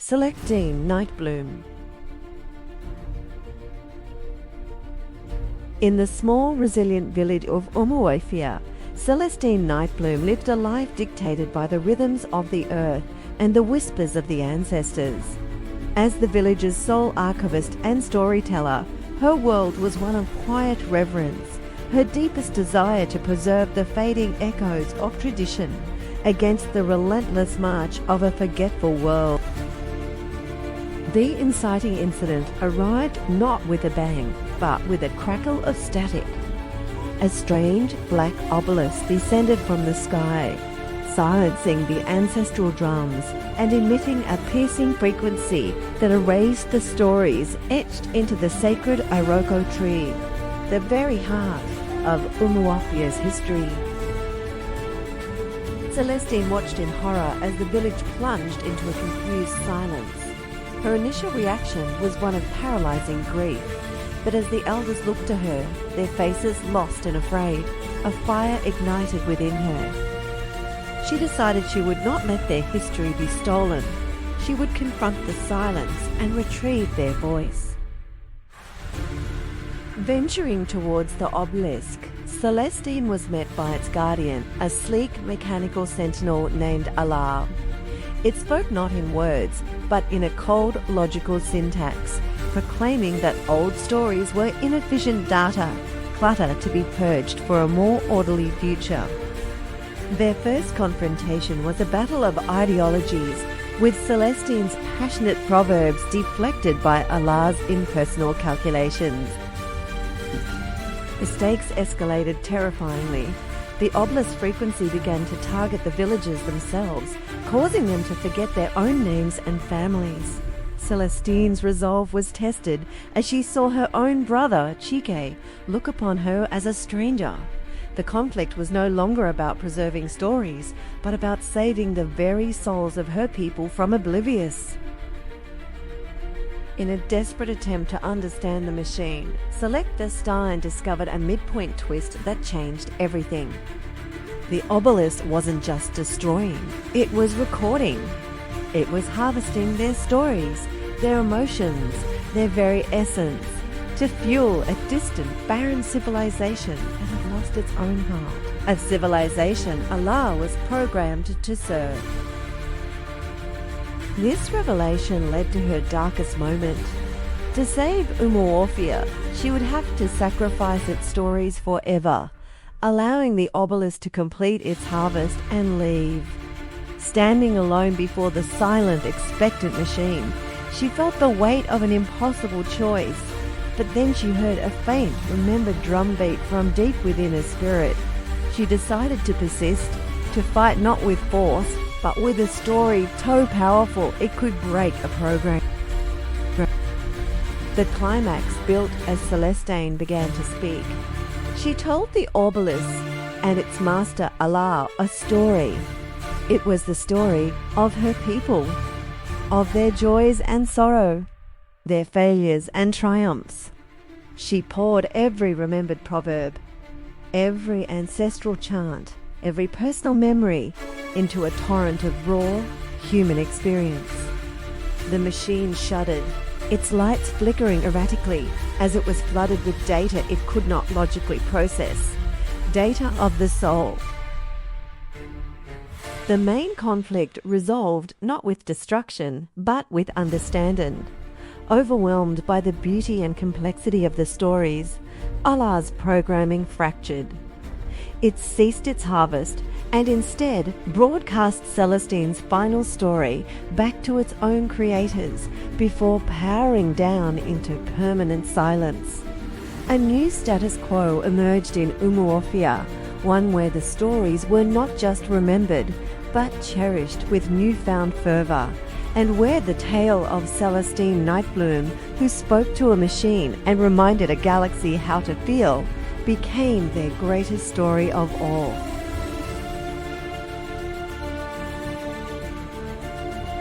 Celestine Nightbloom. In the small, resilient village of Umuofia, Celestine Nightbloom lived a life dictated by the rhythms of the earth and the whispers of the ancestors. As the village's sole archivist and storyteller, her world was one of quiet reverence, her deepest desire to preserve the fading echoes of tradition against the relentless march of a forgetful world. The inciting incident arrived not with a bang, but with a crackle of static. A strange black obelisk descended from the sky, silencing the ancestral drums and emitting a piercing frequency that erased the stories etched into the sacred Iroko tree, the very heart of Umuofia's history. Celestine watched in horror as the village plunged into a confused silence. Her initial reaction was one of paralyzing grief, but as the elders looked to her, their faces lost and afraid, a fire ignited within her. She decided she would not let their history be stolen. She would confront the silence and retrieve their voice. Venturing towards the obelisk, Celestine was met by its guardian, a sleek mechanical sentinel named AIart. It spoke not in words, but in a cold, logical syntax, proclaiming that old stories were inefficient data, clutter to be purged for a more orderly future. Their first confrontation was a battle of ideologies, with Celestine's passionate proverbs deflected by AIart's impersonal calculations. The stakes escalated terrifyingly. The obelisk frequency began to target the villagers themselves, causing them to forget their own names and families. Celestine's resolve was tested as she saw her own brother, Chike, look upon her as a stranger. The conflict was no longer about preserving stories, but about saving the very souls of her people from oblivious. In a desperate attempt to understand the machine, Celestine discovered a midpoint twist that changed everything. The obelisk wasn't just destroying, it was recording. It was harvesting their stories, their emotions, their very essence, to fuel a distant, barren civilization that had lost its own heart. A civilization AIart was programmed to serve. This revelation led to her darkest moment. To save Umuofia, she would have to sacrifice its stories forever, allowing the obelisk to complete its harvest and leave. Standing alone before the silent, expectant machine, she felt the weight of an impossible choice. But then she heard a faint, remembered drumbeat from deep within her spirit. She decided to persist, to fight not with force, but with a story so powerful it could break a program. The climax built as Celestine began to speak. She told the obelisk and its master AIart a story. It was the story of her people, of their joys and sorrow, their failures and triumphs. She poured every remembered proverb, every ancestral chant, every personal memory into a torrent of raw, human experience. The machine shuddered, its lights flickering erratically as it was flooded with data it could not logically process, data of the soul. The main conflict resolved not with destruction, but with understanding. Overwhelmed by the beauty and complexity of the stories, AIart's programming fractured. It ceased its harvest and instead broadcast Celestine's final story back to its own creators before powering down into permanent silence. A new status quo emerged in Umuofia, one where the stories were not just remembered, but cherished with newfound fervour, and where the tale of Celestine Nightbloom, who spoke to a machine and reminded a galaxy how to feel, became their greatest story of all.